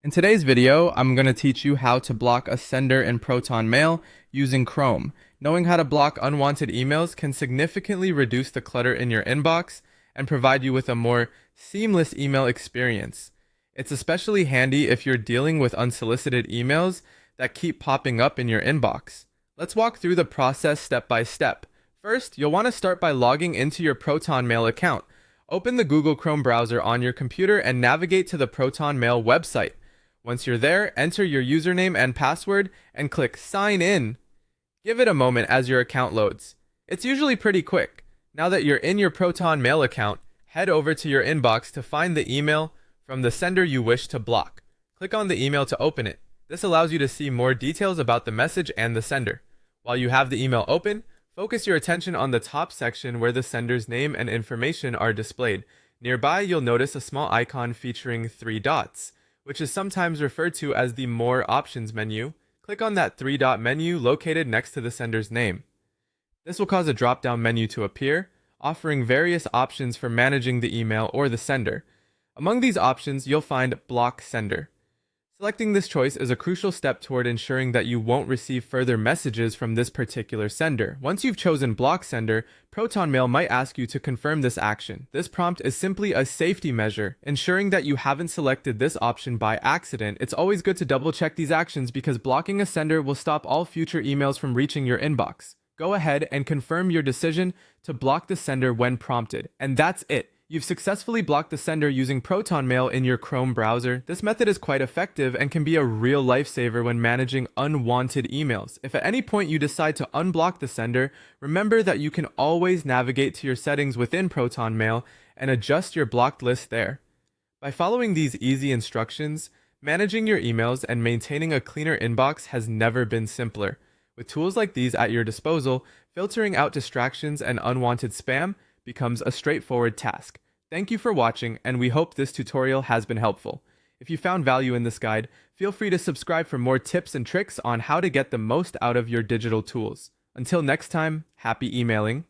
In today's video, I'm going to teach you how to block a sender in Proton Mail using Chrome. Knowing how to block unwanted emails can significantly reduce the clutter in your inbox and provide you with a more seamless email experience. It's especially handy if you're dealing with unsolicited emails that keep popping up in your inbox. Let's walk through the process step by step. First, you'll want to start by logging into your Proton Mail account. Open the Google Chrome browser on your computer and navigate to the Proton Mail website. Once you're there, enter your username and password and click Sign In. Give it a moment as your account loads. It's usually pretty quick. Now that you're in your Proton Mail account, head over to your inbox to find the email from the sender you wish to block. Click on the email to open it. This allows you to see more details about the message and the sender. While you have the email open, focus your attention on the top section where the sender's name and information are displayed. Nearby, you'll notice a small icon featuring 3 dots, which is sometimes referred to as the More Options menu. Click on that 3-dot menu located next to the sender's name. This will cause a drop-down menu to appear, offering various options for managing the email or the sender. Among these options, you'll find Block Sender. Selecting this choice is a crucial step toward ensuring that you won't receive further messages from this particular sender. Once you've chosen Block Sender, Proton Mail might ask you to confirm this action. This prompt is simply a safety measure, ensuring that you haven't selected this option by accident. It's always good to double check these actions because blocking a sender will stop all future emails from reaching your inbox. Go ahead and confirm your decision to block the sender when prompted, and that's it. You've successfully blocked the sender using Proton Mail in your Chrome browser. This method is quite effective and can be a real lifesaver when managing unwanted emails. If at any point you decide to unblock the sender, remember that you can always navigate to your settings within Proton Mail and adjust your blocked list there. By following these easy instructions, managing your emails and maintaining a cleaner inbox has never been simpler. With tools like these at your disposal, filtering out distractions and unwanted spam becomes a straightforward task. Thank you for watching, and we hope this tutorial has been helpful. If you found value in this guide, feel free to subscribe for more tips and tricks on how to get the most out of your digital tools. Until next time, happy emailing.